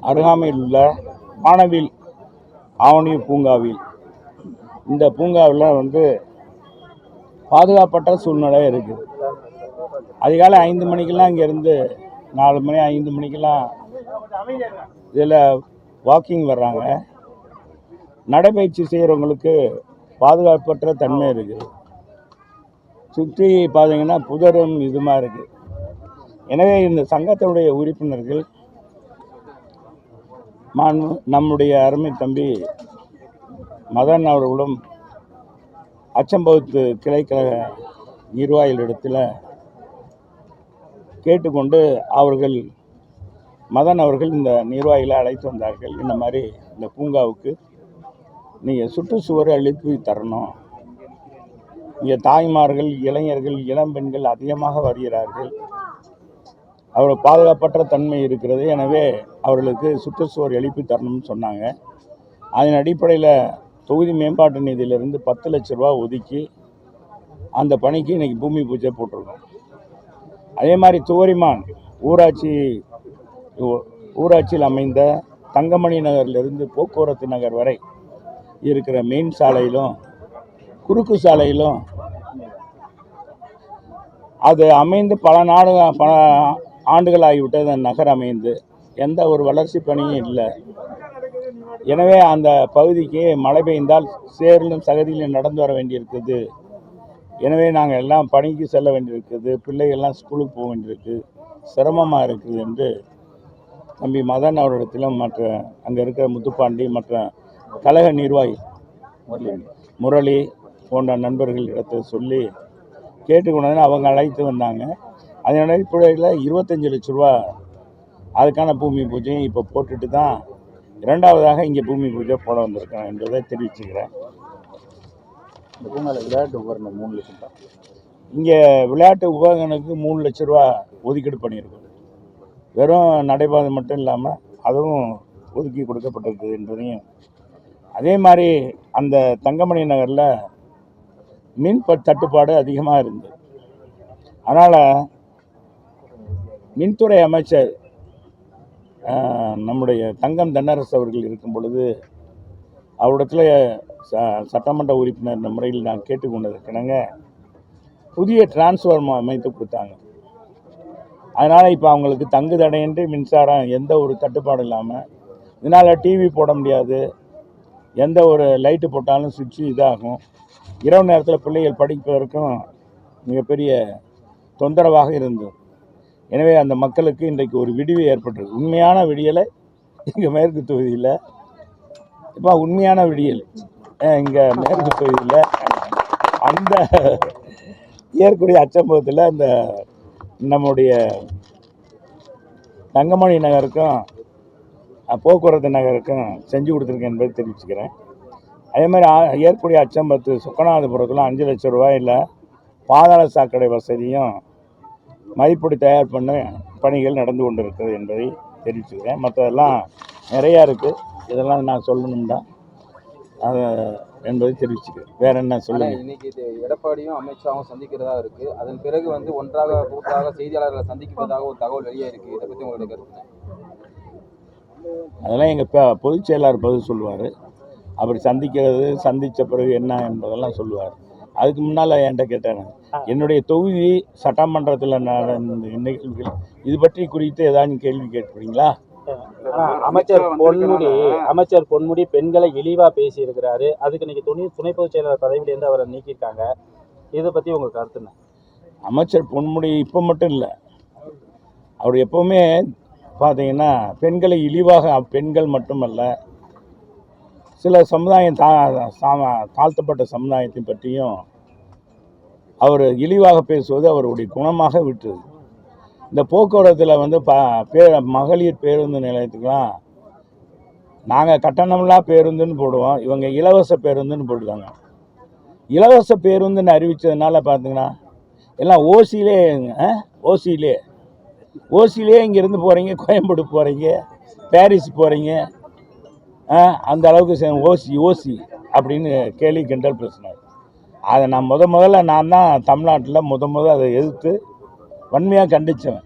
அருகாமையில் உள்ள வானவில் ஆவணி பூங்காவில், இந்த பூங்காவில் பாதுகாப்பற்ற சூழ்நிலை இருக்குது. அதிகாலை 5 மணிக்கெல்லாம் இங்கேருந்து 4 மணி 5 மணிக்கெல்லாம் இதில் வாக்கிங் வர்றாங்க. நடைபயிற்சி செய்கிறவங்களுக்கு பாதுகாப்பற்ற தன்மை இருக்குது. சுற்றி பார்த்தீங்கன்னா புதரும் இதுமாக இருக்குது. எனவே இந்த சங்கத்தினுடைய உறுப்பினர்கள் நம்முடைய அருமை தம்பி மதன் அவர்களும் அச்சம்பவத்து கிளைக்கழக நிர்வாகிகளிடத்தில் கேட்டுக்கொண்டு மதன் அவர்கள் இந்த நிர்வாகிகளை அழைத்து வந்தார்கள். இந்த மாதிரி இந்த பூங்காவுக்கு நீங்கள் சுற்றுச்சுவர் அளித்து தரணும். இங்கே தாய்மார்கள், இளைஞர்கள், இளம்பெண்கள் அதிகமாக வருகிறார்கள். அவர்கள் பாதுகாப்பற்ற தன்மை இருக்கிறது. எனவே அவர்களுக்கு சுற்றுச்சுவர் எழுப்பி தரணும்னு சொன்னாங்க. அதன் அடிப்படையில் தொகுதி மேம்பாட்டு நிதியிலிருந்து 10 லட்ச ரூபா ஒதுக்கி அந்த பணிக்கு இன்றைக்கி பூமி பூஜை போட்டிருக்கோம். அதே மாதிரி துவரிமான் ஊராட்சியில் அமைந்த தங்கமணி நகரிலிருந்து போக்குவரத்து நகர் வரை இருக்கிற மெயின் சாலையிலும் குறுக்கு சாலையிலும் அது அமைந்து பல ஆண்டுகள் ஆகிவிட்டது. அந்த நகர் அமைந்து எந்த ஒரு வளர்ச்சி பணியும் இல்லை. எனவே அந்த பகுதிக்கு மழை பெய்ந்தால் சேரிலும் சகதியிலும் நடந்து வர வேண்டியிருக்குது. எனவே நாங்கள் எல்லாம் பணிக்கு செல்ல வேண்டியிருக்குது. பிள்ளைகள்லாம் ஸ்கூலுக்கு போக வேண்டியிருக்கு, சிரமமாக இருக்குது என்று தம்பி மதன் அவரிடத்திலும் மற்ற அங்கே இருக்கிற முத்துப்பாண்டி மற்ற கழக நிர்வாகி முரளி போன்ற நண்பர்கள் இடத்தில் சொல்லி கேட்டுக்கொண்டு அவங்க அழைத்து வந்தாங்க. அதன் அடிப்படையில் 25 லட்ச ரூபா அதுக்கான பூமி பூஜையும் இப்போ போட்டுட்டு தான் 2வதாக இங்கே பூமி பூஜை போட வந்திருக்கேன் என்பதை தெரிவிச்சுக்கிறேன். இந்த பூங்காவில் விளையாட்டு உபகரணம் 3 லட்சம் தான். இங்கே விளையாட்டு உபகரணத்துக்கு 3 லட்ச ரூபா ஒதுக்கீடு பண்ணியிருக்கோம். வெறும் நடைபாதை மட்டும் இல்லாமல் அதுவும் ஒதுக்கி கொடுக்கப்பட்டிருக்குது என்பதையும், அதே மாதிரி அந்த தங்கமணி நகரில் மின் தட்டுப்பாடு அதிகமாக இருந்தது. அதனால் மின்துறை அமைச்சர் நம்முடைய தங்கம் தென்னரசு அவர்கள் இருக்கும் பொழுது அவரிடத்தில் சட்டமன்ற உறுப்பினர் இந்த முறையில் நான் கேட்டுக்கொண்டதற்கிணங்க புதிய டிரான்ஸ்ஃபார்மர் அமைத்து கொடுத்தாங்க. அதனால் இப்போ அவங்களுக்கு தங்கு தடையின்றி மின்சாரம் எந்த ஒரு தட்டுப்பாடு இல்லாமல், இதனால் டிவி போட முடியாது, எந்த ஒரு லைட்டு போட்டாலும் சுவிட்சு இதாகும். இரவு நேரத்தில் பிள்ளைகள் படிப்பதற்கும் மிகப்பெரிய தொந்தரவாக இருந்தது. எனவே அந்த மக்களுக்கு இன்றைக்கு ஒரு விடிவு ஏற்பட்டிருக்கு. உண்மையான விடியலை இங்கே மேற்கு தொகுதியில் இப்போ உண்மையான விடியல் இங்கே மேற்கு தொகுதியில் அந்த ஏற்கனவே அச்சம்பவத்தில் இந்த நம்முடைய தங்கமணி நகருக்கும் போக்குவரத்து நகருக்கும் செஞ்சு கொடுத்துருக்கேன் என்பதை தெரிவிச்சுக்கிறேன். அதே மாதிரி ஏற்கனவே அச்சம்பவத்து சுக்கநாதபுரத்தில் 5 லட்ச ரூபாயில் பாதாள சாக்கடை வசதியும் மதிப்பீடு தயார் பண்ண பணிகள் நடந்து கொண்டு இருக்கிறது என்பதை தெரிவிச்சுக்கிறேன். மற்றதெல்லாம் நிறையா இருக்குது, இதெல்லாம் நான் சொல்லணும்னா அதை என்பதை தெரிவிச்சுக்கிறேன். வேற என்ன சொல்லுங்கள். இன்னைக்கு எடப்பாடியும் அமித்ஷாவும் சந்திக்கிறதா இருக்குது. அதன் பிறகு ஒன்றாக கூட்டாக செய்தியாளர்களை சந்திக்கிறதாக ஒரு தகவல் வெளியே இருக்குது. இதை பற்றி உங்களுடைய கருத்து? அதெல்லாம் எங்கள் பொதுச் செயலாளர் பதில் சொல்லுவார். அப்படி சந்தித்த பிறகு என்ன என்பதெல்லாம் சொல்லுவார். அதுக்கு முன்னால் என்கிட்ட கேட்டாங்க, என்னுடைய தொகுதி சட்டமன்றத்தில் நடந்த நிகழ்வுகள் இது பற்றி குறித்து ஏதாவது கேள்வி கேட்பீங்களா? அமைச்சர் பொன்முடி பெண்களை இழிவா பேசி இருக்கிறாரு. அதுக்கு இன்னைக்கு துணை பொதுச் செயலாளர் பதவியிலேருந்து அவரை நீக்கிட்டாங்க. இதை பற்றி உங்கள் கருத்து என்ன? அமைச்சர் பொன்முடி இப்போ மட்டும் இல்லை, அவர் எப்போவுமே பார்த்தீங்கன்னா பெண்களை இழிவாக, பெண்கள் மட்டுமல்ல சில சமுதாயம் தாழ்த்தப்பட்ட சமுதாயத்தை பற்றியும் அவர் இழிவாக பேசுவது அவருடைய குணமாக விட்டுது. இந்த போக்குவரத்தில் மகளிர் பேருந்து நிலையத்துக்கெலாம் நாங்கள் கட்டணமில்லா பேருந்துன்னு போடுவோம், இவங்க இலவச பேருந்துன்னு போடுவாங்க. இலவச பேருந்துன்னு அறிவித்ததுனால பார்த்தீங்கன்னா எல்லாம் ஓசியிலே இங்கேருந்து போகிறீங்க, கோயம்பேடு போகிறீங்க, பாரிஸ் போகிறீங்க, அந்த அளவுக்கு ஓசி அப்படின்னு கேலி கிண்டல் பேசினார். அதை நான் முதல்ல நான் தான் தமிழ்நாட்டில் அதை எதிர்த்து வன்மையாக கண்டித்தவன்.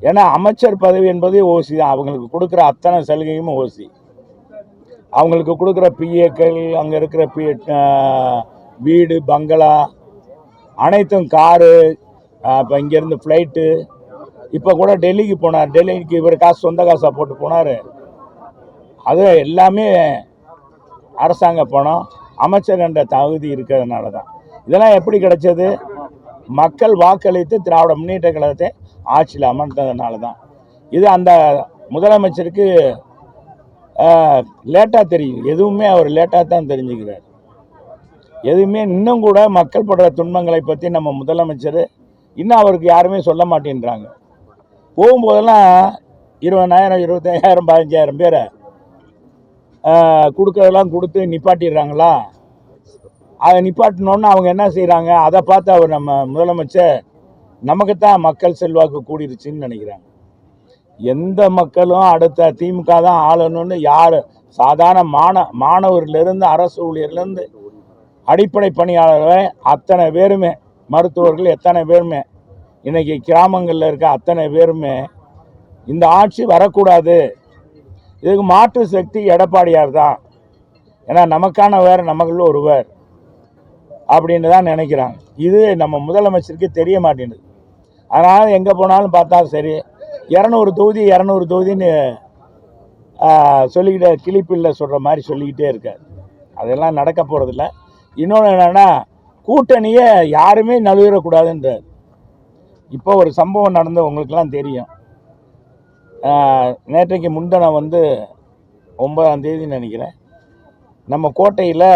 ஏன்னா அமைச்சர் பதவி என்பது ஓசி தான். அவங்களுக்கு கொடுக்குற அத்தனை சலுகையும் ஓசி. அவங்களுக்கு கொடுக்குற பிஏக்கள், அங்கே இருக்கிற வீடு, பங்களா அனைத்தும், காரு, இப்போ இங்கேருந்து ஃப்ளைட்டு. இப்போ கூட டெல்லிக்கு போனார். டெல்லிக்கு இவர் காசு, சொந்த காசாக போட்டு போனார். அது எல்லாமே அரசாங்க பணம், அமைச்சர் என்ற தகுதி இருக்கிறதுனால தான். இதெல்லாம் எப்படி கிடைச்சது? மக்கள் வாக்களித்து திராவிட முன்னேற்ற கழகத்தை ஆட்சியில் அமர்ந்ததுனால தான். இது அந்த முதலமைச்சருக்கு லேட்டாக தெரியும். எதுவுமே அவர் லேட்டாக தான் தெரிஞ்சுக்கிறார். எதுவுமே இன்னும் கூட மக்கள் படுற துன்பங்களை பற்றி நம்ம முதலமைச்சர் இன்னும் அவருக்கு யாருமே சொல்ல மாட்டேன்றாங்க. போகும்போதெல்லாம் 20,000, 25,000, 15,000 பேரை கொடுக்கறதெல்லாம் கொடுத்து நிப்பாட்டிடுறாங்களா? அதை நிப்பாட்டினோன்னு அவங்க என்ன செய்கிறாங்க? அதை பார்த்து அவர் நம்ம முதலமைச்சர் நமக்கு தான் மக்கள் செல்வாக்கு கூடிருச்சுன்னு நினைக்கிறாங்க. எந்த மக்களும் அடுத்த திமுக தான் ஆளணும்னு யார், சாதாரண மாணவர்லேருந்து அரசு ஊழியர்லேருந்து அடிப்படை பணியாளர்கள் அத்தனை பேருமே, மருத்துவர்கள் எத்தனை பேருமே, இன்னைக்கு கிராமங்களில் இருக்க அத்தனை பேருமே இந்த ஆட்சி வரக்கூடாது, இதுக்கு மாற்று சக்தி எடப்பாடியார் தான், ஏன்னா நமக்கான வேறு நமக்குள்ள ஒருவர் அப்படின்னு தான் நினைக்கிறாங்க. இது நம்ம முதலமைச்சருக்கு தெரிய மாட்டேங்குது. அதனால் எங்கே போனாலும் பார்த்தா சரி 200 தொகுதி 200 தொகுதின்னு சொல்லிக்கிட்டே கிளிப்பில்ல சொல்கிற மாதிரி சொல்லிக்கிட்டே இருக்கார். அதெல்லாம் நடக்க போகிறதில்ல. இன்னொன்று என்னென்னா, கூட்டணியை யாருமே நழுவிடக்கூடாதுன்றார். இப்போ ஒரு சம்பவம் நடந்து உங்களுக்கெல்லாம் தெரியும். நேற்றைக்கு முன்தினம் 9ஆம் தேதி நினைக்கிறேன், நம்ம கோட்டையில்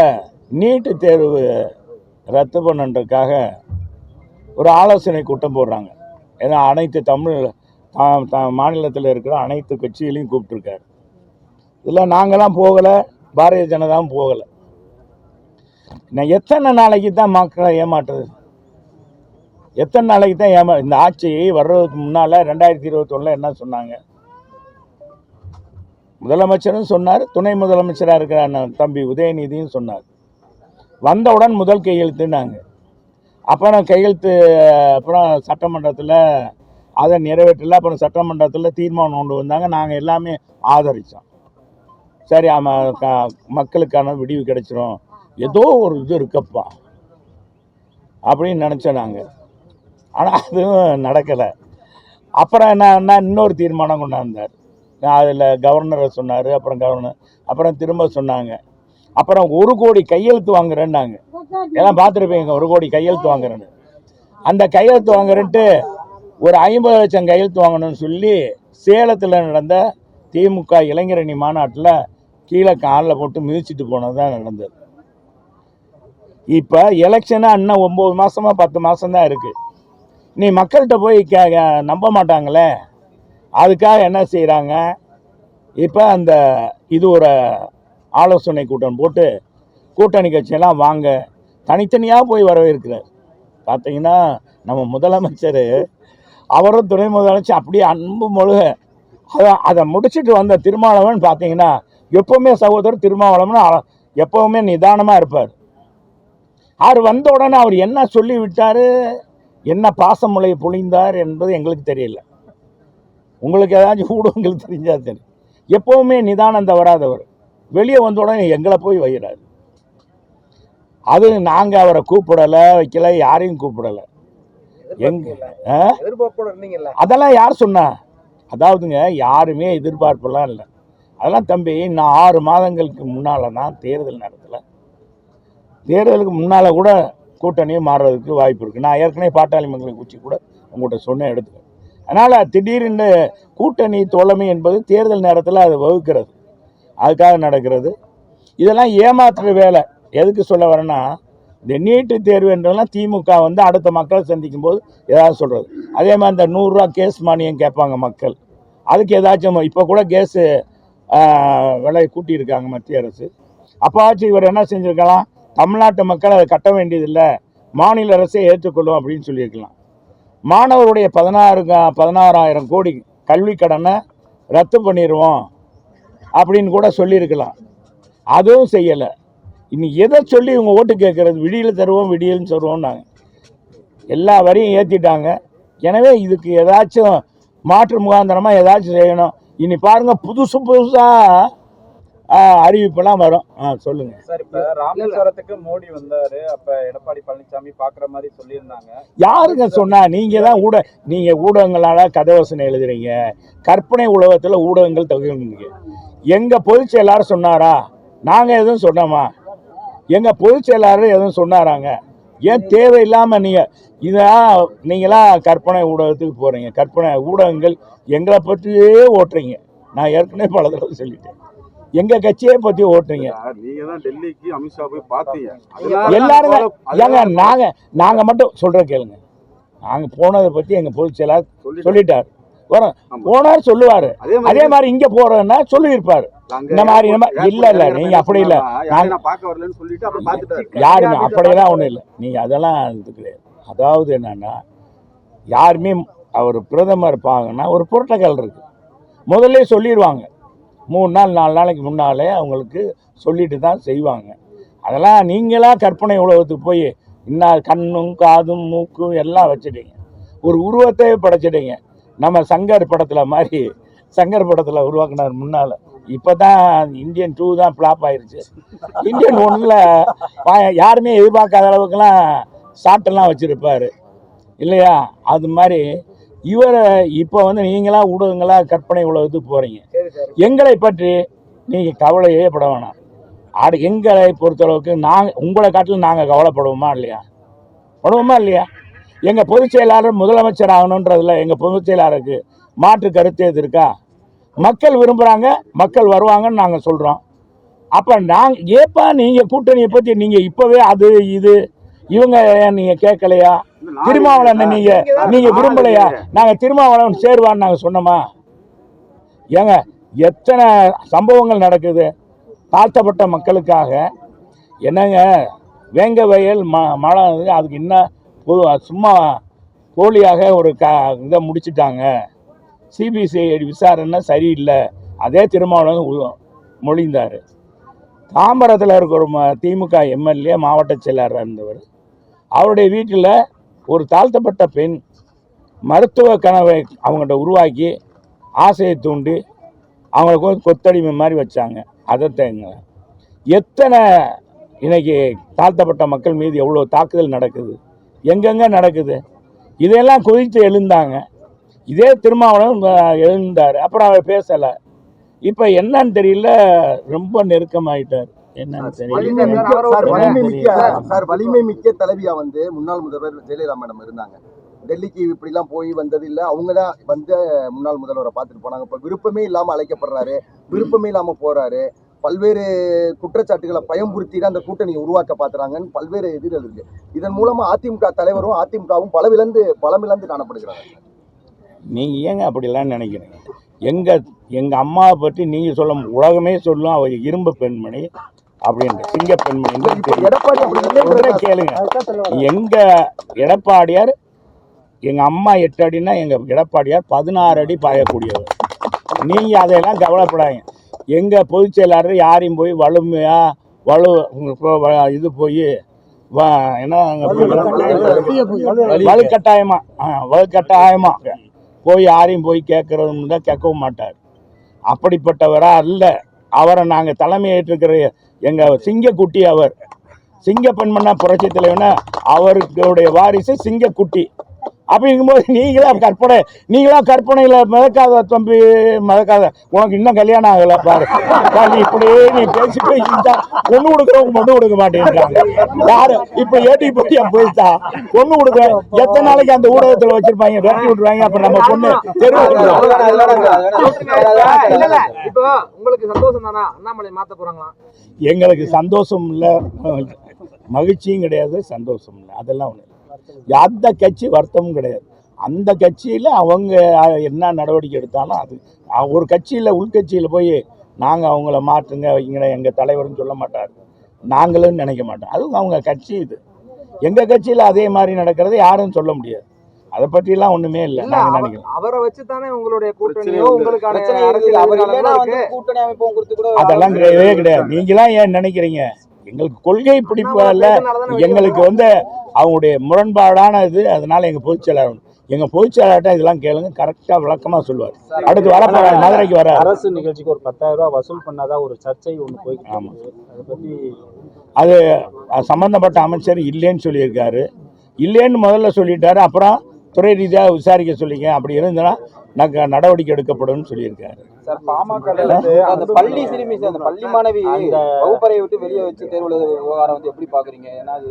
நீட்டு தேர்வு ரத்து பண்ணுறதுக்காக ஒரு ஆலோசனை கூட்டம் போடுறாங்க. ஏன்னா அனைத்து மாநிலத்தில் இருக்கிற அனைத்து கட்சிகளையும் கூப்பிட்டுருக்காரு. இதில் நாங்களாம் போகலை, பாரதிய ஜனதாவும் போகலை. நான் எத்தனை நாளைக்கு தான் மக்களை ஏமாற்றுறது? எத்தனை நாளைக்கு தான் இந்த ஆட்சி வர்றதுக்கு முன்னால் 2021 என்ன சொன்னாங்க? முதலமைச்சரும் சொன்னார், துணை முதலமைச்சராக இருக்கிற தம்பி உதயநிதியும் சொன்னார். வந்தவுடன் முதல் கையெழுத்துனாங்க. அப்புறம் கையெழுத்து, அப்புறம் சட்டமன்றத்தில் அதை நிறைவேற்றல. அப்புறம் சட்டமன்றத்தில் தீர்மானம் கொண்டு வந்தாங்க. நாங்கள் எல்லாமே ஆதரித்தோம். சரி, மக்களுக்கான விடிவு கிடைச்சிரும், ஏதோ ஒரு இது இருக்கப்பா அப்படின்னு நினச்சோம் நாங்கள். ஆனால் அதுவும் நடக்கலை. அப்புறம் என்னன்னா இன்னொரு தீர்மானம் கொண்டாந்தார். அதில் கவர்னரை சொன்னார். அப்புறம் திரும்ப சொன்னாங்க. அப்புறம் 1 கோடி கையெழுத்து வாங்குறேன்னாங்க. எல்லாம் பார்த்துருப்பீங்க, 1 கோடி கையெழுத்து வாங்குறேன்னு. அந்த கையெழுத்து வாங்குறேன்ட்டு ஒரு 50 லட்சம் கையெழுத்து வாங்கணும்னு சொல்லி சேலத்தில் நடந்த திமுக இளைஞரணி மாநாட்டில் கீழே காலில் போட்டு மிதிச்சிட்டு போனது தான் நடந்தது. இப்போ எலெக்ஷனாக இன்னும் 9 மாதமாக 10 மாதம்தான் இருக்குது. நீ மக்கள்கிட்ட போய் நம்ப மாட்டாங்களே. அதுக்காக என்ன செய்கிறாங்க? இப்போ இது ஒரு ஆலோசனை கூட்டம் போட்டு கூட்டணி கட்சியெல்லாம் வாங்க, தனித்தனியாக போய் வரவேற்கிறார். பார்த்தீங்கன்னா நம்ம முதலமைச்சர், அவரும் துணை முதலமைச்சர் அப்படியே அன்பு மொழுக அதை முடிச்சுட்டு வந்த திருமாவளவன் பார்த்தீங்கன்னா எப்போவுமே சகோதரர் திருமாவளவன் எப்போவுமே நிதானமாக இருப்பார். அவர் வந்த உடனே அவர் என்ன சொல்லி விட்டார், என்ன பாசமுலையை பொழிந்தார் என்பது எங்களுக்கு தெரியல. உங்களுக்கு ஏதாச்சும் ஊடகங்களுக்கு தெரிஞ்சால் தெரியும். எப்போவுமே நிதானம் தவறாதவர் வெளியே வந்த உடனே எங்களை போய் வைக்கிறார். அது நாங்கள் அவரை கூப்பிடலை, வைக்கல, யாரையும் கூப்பிடலை. அதெல்லாம் யார் சொன்னா? அதாவதுங்க, யாருமே எதிர்பார்ப்பெல்லாம் இல்லை. அதெல்லாம் தம்பி, நான் 6 மாதங்களுக்கு முன்னால் தான் தேர்தலுக்கு முன்னால் கூட கூட்டணியும் மாறுறதுக்கு வாய்ப்பு இருக்குது. நான் ஏற்கனவே பாட்டாளி மக்கள் கட்சி கூட உங்கள்கிட்ட சொன்னேன், எடுத்துக்க. அதனால் திடீர்னு கூட்டணி தோழமை என்பது தேர்தல் நேரத்தில் அது வகுக்கிறது, அதுக்காக நடக்கிறது. இதெல்லாம் ஏமாற்று வேலை. எதுக்கு சொல்ல வரேன்னா, இந்த நீட்டு தேர்வு என்றெல்லாம் திமுக அடுத்த மக்களை சந்திக்கும் போது ஏதாவது சொல்கிறது. அதே மாதிரி இந்த 100 ரூபா கேஸ் மானியம் கேட்பாங்க மக்கள். அதுக்கு ஏதாச்சும் இப்போ கூட கேஸு விலை கூட்டியிருக்காங்க மத்திய அரசு. அப்போவாச்சும் இவர் என்ன செஞ்சுருக்கலாம், தமிழ்நாட்டு மக்கள் அதை கட்ட வேண்டியதில்லை, மாநில அரசே ஏற்றுக்கொள்ளும் அப்படின்னு சொல்லியிருக்கலாம். மாணவருடைய 16,000 கோடி கல்வி கடனை ரத்து பண்ணிடுவோம் அப்படின்னு கூட சொல்லியிருக்கலாம். அதுவும் செய்யலை. இனி எதை சொல்லி இவங்க ஓட்டு கேட்குறது? விடியல் தருவோம், விடியல்னு சொல்லுவோம். நாங்கள் எல்லா வரையும் ஏற்றிட்டாங்க. எனவே இதுக்கு ஏதாச்சும் மாற்று முகாந்திரமாக ஏதாச்சும் செய்யணும். இனி பாருங்க புதுசா அறிவிப்பெல்லாம் வரும். சொல்லுங்க சார். இப்ப ராமேஸ்வரத்துக்கு மோடி வந்தாரு, அப்ப எடப்பாடி பழனிசாமி பாக்குற மாதிரி சொல்லியிருந்தாங்க. யாருங்க சொன்னா? நீங்க ஊடகங்களால கதவசனம் எழுதுறீங்க. கற்பனை உலகத்துல ஊடகங்கள் தகுந்தீங்க. எங்க பொதுச் செயலாளர் சொன்னாரா? நாங்க எதுவும் சொன்னோமா? எங்க பொதுச் செயலாளர் எதுவும் சொன்னாராங்க? ஏன் தேவையில்லாம நீங்களா கற்பனை ஊடகத்துக்கு போறீங்க? கற்பனை ஊடகங்கள் எங்களை பற்றியே ஓட்டுறீங்க. நான் ஏற்கனவே பல தடவை சொல்லிட்டேன். எங்க கட்சியை பத்தி ஓட்டுறீங்க. நீங்க தான் டெல்லிக்கு அமித்ஷா போய் பாத்தீங்க. எல்லாரும் ஏங்க நாங்க மட்டும் சொல்ற கேளுங்க. நாங்க போனதை பத்தி எங்க பொதுச் செயலாளர் சொல்லிட்டாரு. போனார் சொல்லுவாரு. அதே மாதிரி இங்க போறதுன்னா சொல்லியிருப்பாரு. இந்த மாதிரி இல்ல நீங்க அப்படி இல்ல. யாருமே அப்படியெல்லாம் ஒண்ணும் இல்லை. நீங்க அதெல்லாம் இது கிடையாது. அதாவது என்னன்னா, யாருமே அவர் பிரதமர் பாங்கன்னா ஒரு புரோட்டோகால் இருக்கு. முதல்ல சொல்லிடுவாங்க. 3 நாள் 4 நாளைக்கு முன்னாலே அவங்களுக்கு சொல்லிட்டு தான் செய்வாங்க. அதெல்லாம் நீங்களா கற்பனை உலகத்துக்கு போய் இன்னும் கண்ணும் காதும் மூக்கும் எல்லாம் வச்சுட்டீங்க. ஒரு உருவத்தை படைச்சிட்டீங்க. நம்ம சங்கர் படத்தில் மாதிரி சங்கர் படத்தில் உருவாக்குனார் முன்னால். இப்போ தான் இந்தியன் 2 தான் ஃப்ளாப் ஆயிடுச்சு. இந்தியன் 1ல் யாருமே எதிர்பார்க்காத அளவுக்குலாம் ஷாட்டெல்லாம் வச்சுருப்பார் இல்லையா? அது மாதிரி இவரை இப்போ நீங்களாம் ஊடகங்களா கற்பனை உலகத்துக்கு போகிறீங்க. எங்களை பற்றி நீங்கள் கவலையே பட வேணாம். எங்களை பொறுத்தளவுக்கு உங்களை காட்டிலும் நாங்கள் கவலைப்படுவோமா இல்லையா? படுவோமா இல்லையா? எங்கள் பொதுச் செயலாளர் முதலமைச்சர் ஆகணுன்றதுல எங்கள் பொதுச் செயலாளருக்கு மாற்று கருத்து எது இருக்கா? மக்கள் விரும்புகிறாங்க, மக்கள் வருவாங்கன்னு நாங்கள் சொல்கிறோம். அப்போ ஏப்பா நீங்கள் கூட்டணியை பற்றி நீங்கள் இப்போவே அது இது இவங்க நீங்கள் கேட்கலையா? திருமாவளவன் நீங்கள் விரும்பலையா? நாங்கள் திருமாவளவன் சேருவான்னு நாங்கள் சொன்னோமா? ஏங்க எத்தனை சம்பவங்கள் நடக்குது தாழ்த்தப்பட்ட மக்களுக்காக. என்னங்க வேங்க வயல் மழை அதுக்கு இன்னும் சும்மா போலியாக ஒரு இதை முடிச்சுட்டாங்க. சிபிசிஐடி விசாரணை சரியில்லை. அதே திருமாவளவன் மொழிந்தார். தாம்பரத்தில் இருக்கிற ஒரு திமுக எம்எல்ஏ மாவட்ட செயலாளராக இருந்தவர். அவருடைய வீட்டில் ஒரு தாழ்த்தப்பட்ட பெண் மருத்துவ கனவை அவங்கள்ட்ட உருவாக்கி ஆசையை தூண்டி அவங்களுக்கு கொத்தடிமை மாதிரி வச்சாங்க. அதை தேங்க எத்தனை இன்னைக்கு தாழ்த்தப்பட்ட மக்கள் மீது எவ்வளோ தாக்குதல் நடக்குது, எங்கெங்கே நடக்குது. இதையெல்லாம் குறித்து எழுந்தாங்க. இதே திருமாவளவன் எழுந்தார். அப்புறம் அவர் பேசலை. இப்போ என்னன்னு தெரியல, ரொம்ப நெருக்கமாயிட்டார். என்னன்னு தெரியல. வலிமை மிக்க தலைவியா முன்னாள் முதல்வர் ஜெயலலிதா மேடம் இருந்தாங்க. டெல்லிக்கு இப்படிலாம் போய் வந்தது இல்லை. அவங்க தான் முன்னாள் முதல்வரை பார்த்துட்டு போனாங்க. இப்போ விருப்பமே இல்லாமல் அழைக்கப்படுறாரு, விருப்பமே இல்லாமல் போறாரு. பல்வேறு குற்றச்சாட்டுகளை பயன்படுத்தி தான் அந்த கூட்டணியை உருவாக்க பார்க்குறாங்கன்னு பல்வேறு எதிர்கள் இருக்கு. இதன் மூலமா அதிமுக தலைவரும் அதிமுகவும் பலமிழந்து காணப்படுகிறாங்க. நீங்க ஏங்க அப்படிலாம் நினைக்கிறீங்க? எங்க அம்மாவை பற்றி நீங்க சொல்ல உலகமே சொல்லும். அவர் இரும்பு பெண்மணி அப்படின்ற சிங்க பெண்மணி கேளுங்க. எங்க எடப்பாடியார், எங்க அம்மா 8 அடினா எங்க எடப்பாடியார் 16 அடி பாயக்கூடியவர். நீங்க அதையெல்லாம் கவலைப்படாதீங்க. எங்க பொதுச் செயலாளர் யாரையும் போய் இது போய் என்ன வலுக்கட்டாயமா போய் யாரையும் போய் கேட்கறதுன்னு தான் கேட்கவும் மாட்டார். அப்படிப்பட்டவரா அல்ல. அவரை நாங்கள் தலைமை ஏற்றிருக்கிற எங்கள் சிங்கக்குட்டி. அவர் சிங்க பெண்மண்ணா புரட்சி தலைவனா அவருடைய வாரிசு சிங்கக்குட்டி. அப்படிங்கும்போது நீங்களாம் கற்பனையில் மிதக்காத தம்பி, மிதக்காத. உனக்கு இன்னும் கல்யாணம் ஆகலை பாரு. நீ இப்படியே நீ பேசி பேசிட்டா பொண்ணு கொடுக்குறவங்க பொண்ணு கொடுக்க மாட்டேங்கிறாங்க. யாரு இப்போ ஏடி பட்டியா போயிட்டா பொண்ணு கொடுக்க எத்தனை நாளைக்கு அந்த ஊடகத்தில் வச்சிருப்பாங்க, வெட்டி விட்டுருவாங்க. அப்புறம் நம்ம பொண்ணு இப்போ உங்களுக்கு சந்தோஷம் தானா அண்ணாமலை மாத்த போறாங்களா? எங்களுக்கு சந்தோஷம் இல்லை, மகிழ்ச்சியும் கிடையாது, சந்தோஷம் இல்லை. அதெல்லாம் ஒன்று. அந்த கட்சி வருத்தமும் கிடையாது. அந்த கட்சியில் அவங்க என்ன நடவடிக்கை எடுத்தாலும் அது ஒரு கட்சியில் உள்கட்சியில் போய் நாங்கள் அவங்கள மாற்றுங்க வைங்க எங்கள் தலைவர்னு சொல்ல மாட்டார், நாங்களும் நினைக்க மாட்டோம். அதுவும் அவங்க கட்சி. இது எங்கள் கட்சியில் அதே மாதிரி நடக்கிறது யாரும் சொல்ல முடியாது. அதை பற்றிலாம் ஒன்றுமே இல்லை. நாங்கள் நினைக்கிறோம் அவரை வச்சு தானே உங்களுடைய கூட்டணியோ உங்களுக்கான கூட்டணி அமைப்பும் குறித்து கூட அதெல்லாம் கிடையவே கிடையாது. நீங்களாம் ஏன் நினைக்கிறீங்க? எங்களுக்கு கொள்கை பிடிப்பு அல்ல, எங்களுக்கு அவங்களுடைய முரண்பாடான இது. அதனால எங்கள் பொதுச் செயலாளர் எங்கள் பொதுச்செயலாளர்கிட்ட இதெல்லாம் கேளுங்க, கரெக்டாக விளக்கமாக சொல்லுவார். அடுத்து வரப்போற மதுரைக்கு வர அரசு நிகழ்ச்சிக்கு ஒரு 10,000 ரூபாய் வசூல் பண்ணாதா ஒரு சர்ச்சை ஒன்று போய்கிட்டு இருக்கு. அதை பற்றி அது சம்பந்தப்பட்ட அமைச்சர் இல்லைன்னு சொல்லியிருக்காரு. இல்லைன்னு முதல்ல சொல்லிட்டாரு, அப்புறம் துறை ரீதியாக விசாரிக்க சொல்லிங்க, அப்படி இருந்ததுன்னா நடவடிக்கை எடுக்கப்படும் சொல்லியிருக்காரு. சார், பாமக அந்த பள்ளி சிறுமி, அந்த பள்ளி மாணவி அந்த வகுப்பறையை விட்டு வெளியே வச்சு தேர்வு விவகாரம் வந்து எப்படி பாக்குறீங்க? ஏன்னா அது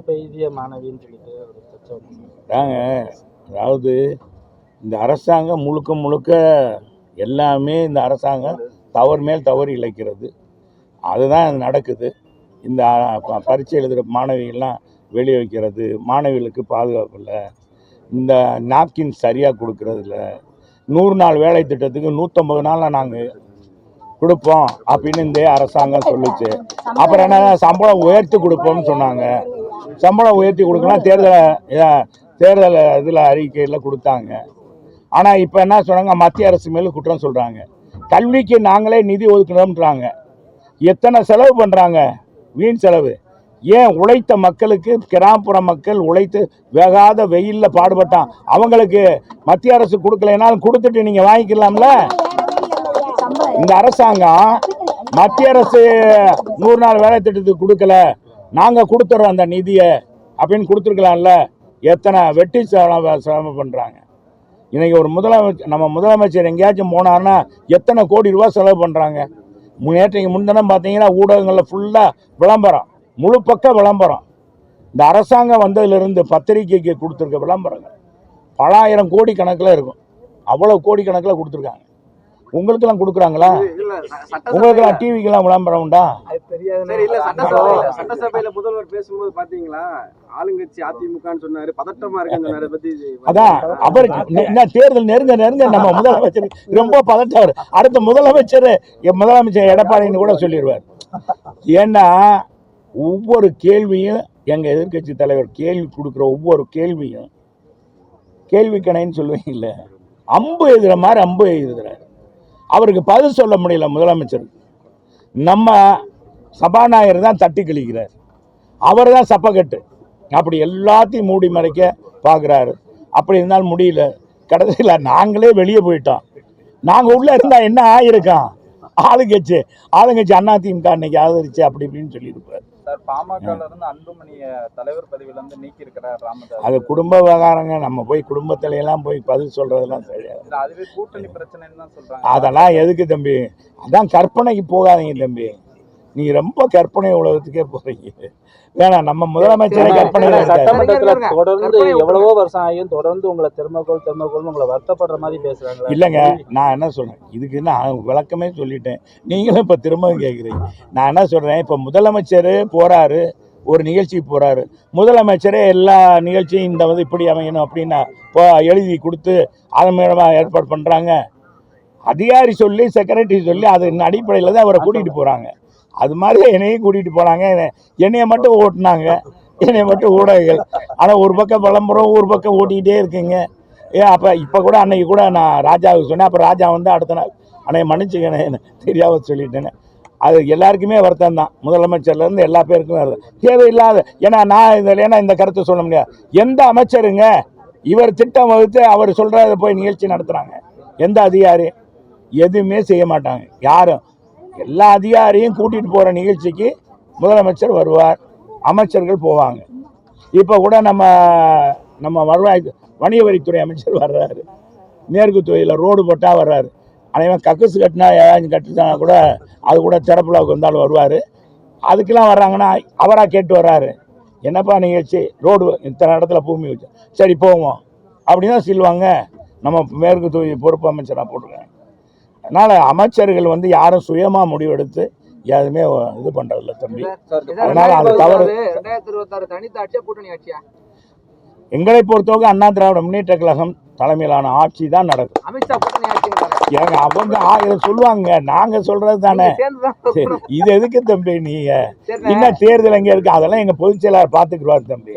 பெய்திய மாணவின்னு சொல்லிட்டு ஒரு சர்ச்சை தாங்க. அதாவது இந்த அரசாங்கம் முழுக்க முழுக்க எல்லாமே இந்த அரசாங்கம் தவறு மேல் தவறு இழைக்கிறது. அதுதான் நடக்குது. இந்த பரீட்சை எழுதுகிற மாணவிகள்லாம் வெளியே வைக்கிறது, மாணவிகளுக்கு பாதுகாப்பு இல்லை, இந்த நாப்கின் சரியாக கொடுக்கறது இல்லை, 100 நாள் வேலை திட்டத்துக்கு 150 நாளில் நாங்கள் கொடுப்போம் அப்படின்னு இந்த அரசாங்கம் சொல்லுச்சு. அப்புறம் என்ன சம்பளம் உயர்த்தி கொடுப்போம்னு சொன்னாங்க. சம்பளம் உயர்த்தி கொடுக்கலாம் தேர்தல் இதில் அறிக்கையில் கொடுத்தாங்க. ஆனால் இப்போ என்ன சொன்னாங்க, மத்திய அரசு மேலே குற்றம் சொல்கிறாங்க. கல்விக்கு நாங்களே நிதி ஒதுக்கணும்ன்றாங்க. எத்தனை செலவு பண்ணுறாங்க, வீண் செலவு. ஏன் உழைத்த மக்களுக்கு, கிராமப்புற மக்கள் உழைத்து வேகாத வெயிலில் பாடுபட்டான், அவங்களுக்கு மத்திய அரசு கொடுக்கலைனாலும் கொடுத்துட்டு நீங்கள் வாங்கிக்கலாம்ல. இந்த அரசாங்கம் மத்திய அரசு 100 நாள் வேலை திட்டத்துக்கு கொடுக்கல, நாங்கள் கொடுத்துட்றோம் அந்த நிதியை அப்படின்னு கொடுத்துருக்கலாம்ல. எத்தனை வெட்டி சிரமம் பண்ணுறாங்க. இன்றைக்கி ஒரு நம்ம முதலமைச்சர் எங்கேயாச்சும் போனார்னா எத்தனை கோடி ரூபா செலவு பண்ணுறாங்க. நேற்றைக்கு முன்தினம் பார்த்தீங்கன்னா ஊடகங்களில் ஃபுல்லாக விளம்பரம், முழு பக்க விளம்பரம். இந்த அரசாங்கம் வந்ததுலேருந்து பத்திரிகைக்கு கொடுத்துருக்க விளம்பரங்கள் பல ஆயிரம் கோடி கணக்கில் இருக்கும். அவ்வளோ கோடி கணக்கில் கொடுத்துருக்காங்க. உங்களுக்கெல்லாம் கொடுக்குறாங்களா? உங்களுக்கெல்லாம் டிவிக்கெல்லாம் விளம்பரம் உண்டா? சட்டசபையில முதல்வர் பேசும்போது பாத்தீங்களா, ஆளுங்கட்சி அதிமுகன்னு சொன்னாரு, பதட்டமா இருக்கு. பத்தி அதான் அவருக்கு என்ன தேர்தல் நெருங்க நெருங்க நம்ம முதலமைச்சர் ரொம்ப பதட்டவர். அடுத்த முதலமைச்சர் எடப்பாடின்னு கூட சொல்லிடுவார். ஏன்னா ஒவ்வொரு கேள்வியும் எங்கள் எதிர்கட்சி தலைவர் கேள்வி கொடுக்குற ஒவ்வொரு கேள்வியும் கேள்வி கணைன்னு சொல்லுவீங்கல்ல, அம்பு எழுதுகிற மாதிரி அம்பு எழுதுகிறார். அவருக்கு பதில் சொல்ல முடியல முதலமைச்சருக்கு. நம்ம சபாநாயகர் தான் தட்டி கழிக்கிறார், அவர் தான் சப்பக்கட்டு. அப்படி எல்லாத்தையும் மூடி மறைக்க பார்க்குறாரு. அப்படி இருந்தாலும் முடியல. கடைசியில் நாங்களே வெளியே போயிட்டோம். நாங்கள் உள்ளே இருந்தால் என்ன ஆகிருக்கோம்? ஆளுங்கட்சி அதிமுக இன்னைக்கு ஆதரிச்சு அப்படி இப்படின்னு சொல்லியிருப்பார். சார், பாமகல இருந்து அன்புமணிய தலைவர் பதவியில இருந்து நீக்கி இருக்கிறார் ராமதாஸ். அது குடும்ப விவகாரங்க. நம்ம போய் குடும்பத்துல எல்லாம் போய் பதில் சொல்றதெல்லாம் சரியாது. அதுவே கூட்டணி பிரச்சனைன்னு தான் சொல்றாங்க. அதெல்லாம் எதுக்கு தம்பி? அதான் கற்பனைக்கு போகாதீங்க தம்பி. நீங்க ரொம்ப கற்பனை உலகத்துக்கே போறீங்க. வேணாம், நம்ம முதலமைச்சரை கற்பனை. சட்டமன்றத்துல தொடர்ந்து எவ்வளவோ வருஷம் ஆகியும் தொடர்ந்து உங்களை திருமகோள் உங்களை வருத்தப்படுற மாதிரி பேசுறாங்க. இல்லைங்க, நான் என்ன சொல்றேன், இதுக்கு நான் விளக்கமே சொல்லிட்டேன். நீங்களும் இப்ப திரும்பவும் கேட்குறீங்க. நான் என்ன சொல்றேன், இப்ப முதலமைச்சர் போறாரு, ஒரு நிகழ்ச்சிக்கு போறாரு. முதலமைச்சரே எல்லா நிகழ்ச்சியும் இந்த இப்படி அமையணும் அப்படின்னு எழுதி கொடுத்து அதன் மூலமாக ஏற்பாடு பண்றாங்க. அதிகாரி சொல்லி, செக்ரட்டரி சொல்லி, அதன் அடிப்படையில் தான் அவரை கூட்டிகிட்டு போகிறாங்க. அது மாதிரி என்னையும் கூட்டிகிட்டு போனாங்க. என்னையை மட்டும் ஓட்டினாங்க, என்னையை மட்டும் ஊடகங்கள். ஆனால் ஒரு பக்கம் விளம்பரம், ஒரு பக்கம் ஓட்டிக்கிட்டே இருக்குங்க. அப்போ இப்போ கூட அன்னைக்கு கூட நான் ராஜாவுக்கு சொன்னேன். அப்போ ராஜா வந்து அடுத்த நாள் அன்னையை மன்னிச்சுக்கணும் தெரியாம சொல்லிட்டேன்னு. அது எல்லாருக்குமே வருத்தம் தான், முதலமைச்சர்லேருந்து எல்லா பேருக்குமே வருது. தேவையில்லாத, ஏன்னா நான் இந்த கருத்தை சொல்ல முடியாது. எந்த அமைச்சருங்க இவர் திட்டம் வகுத்து அவர் சொல்கிறத போய் நிகழ்ச்சி நடத்துகிறாங்க? எந்த அதிகாரி? எதுவுமே செய்ய மாட்டாங்க யாரும். எல்லா அதிகாரியும் கூட்டிகிட்டு போகிற நிகழ்ச்சிக்கு முதலமைச்சர் வருவார், அமைச்சர்கள் போவாங்க. இப்போ கூட நம்ம வருவாய் வணிக வரித்துறை அமைச்சர் வர்றாரு, மேற்கு தொகுதியில் ரோடு போட்டால் வர்றாரு. அனைவன் கக்கசு கட்டினா ஏதாச்சும் கட்டுனா கூட அது கூட திறப்புலாவுக்கு வந்தாலும் வருவார். அதுக்கெல்லாம் வர்றாங்கன்னா அவராக கேட்டு வர்றாரு, என்னப்பா நிகழ்ச்சி, ரோடு இத்தனை இடத்துல பூமி வச்சு, சரி போவோம் அப்படின்னு தான் சொல்லுவாங்க. நம்ம மேற்கு தொகுதி பொறுப்பு அமைச்சராக போட்டிருக்காங்க. அதனால் அமைச்சர்கள் யாரும் சுயமாக முடிவெடுத்து எதுவுமே இது பண்ணுறதில்ல தம்பி. அதனால் அது தவறு. 2026 தனித்த ஆட்சியா கூட்டணி ஆட்சியா? எங்களை பொறுத்தவரை அண்ணா திராவிட முன்னேற்ற கழகம் தலைமையிலான ஆட்சி தான் நடக்கும். அமித்ஷா கூட்டணி ஆட்சி ஏங்க அவங்க 1000 சொல்லுவாங்க, நாங்கள் சொல்கிறது தானே. இது எதுக்கு தம்பி நீங்க இன்னும் தேர்தல் எங்கே இருக்கு? அதெல்லாம் எங்கள் பொதுச் செயலாளர் பார்த்துக்குருவார் தம்பி.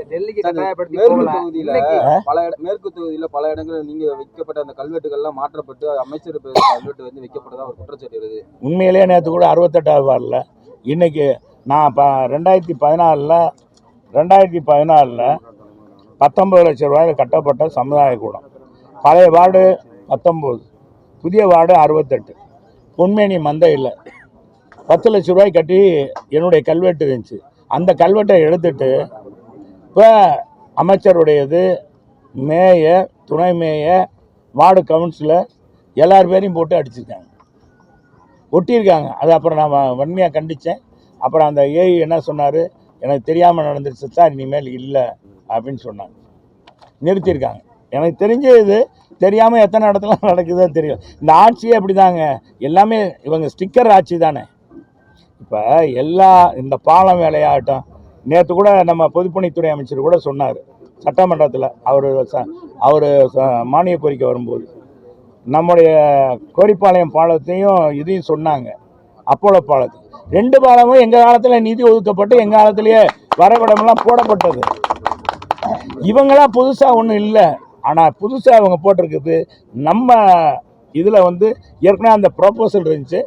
மேற்கு தொகுதியில் பல இடங்களில் நீங்க வைக்கப்பட்ட அந்த கல்வெட்டுகள்லாம் மாற்றப்பட்டு அமைச்சர் கல்வெட்டு வைக்கப்பட்டதா ஒரு குற்றச்சாட்டு வருது. உண்மையிலேயே நேற்று கூட 68வது வார்டில் இன்னைக்கு நான் 2014 19 லட்சம் ரூபாயில் கட்டப்பட்ட சமுதாய கூடம். பழைய வார்டு 19, புதிய வார்டு 68. பொன்மேனி மந்தை இல்லை, 10 லட்சம் ரூபாய் கட்டி என்னுடைய கல்வெட்டு இருந்துச்சு. அந்த கல்வெட்டை எடுத்துட்டு இப்போ அமைச்சருடையது, மேயர், துணை மேயர், வார்டு கவுன்சிலர் எல்லார் பேரையும் போட்டு அடிச்சிருக்காங்க, ஒட்டியிருக்காங்க. அது அப்புறம் நான் வன்மையாக கண்டித்தேன். அப்புறம் அந்த ஏஐ என்ன சொன்னார், எனக்கு தெரியாமல் நடந்துருச்சு சார், இனிமேல் இல்லை அப்படின்னு சொன்னாங்க, நிறுத்தியிருக்காங்க. எனக்கு தெரிஞ்ச இது தெரியாமல் எத்தனை இடத்துல நடக்குதோ தெரியும். இந்த ஆட்சியே அப்படி தாங்க, எல்லாமே இவங்க ஸ்டிக்கர் ஆட்சி தானே. இப்போ எல்லா இந்த பாலம் வேலையாகட்டும், நேற்று கூட நம்ம பொதுப்பணித்துறை அமைச்சர் கூட சொன்னார் சட்டமன்றத்தில், அவர் மானிய கோரிக்கை வரும்போது நம்முடைய கோரிப்பாளையம் பாலத்தையும் இதையும் சொன்னாங்க, அப்போலோ பாலத்தை. 2 பாலமும் எங்கள் காலத்தில் நிதி ஒதுக்கப்பட்டு எங்கள் காலத்திலேயே வரைபடமெல்லாம் போடப்பட்டது. இவங்களாம் புதுசாக ஒன்றும் இல்லை. ஆனால் புதுசாக அவங்க போட்டிருக்குது நம்ம இதில் வந்து ஏற்கனவே அந்த ப்ரொபோசல் இருந்துச்சு,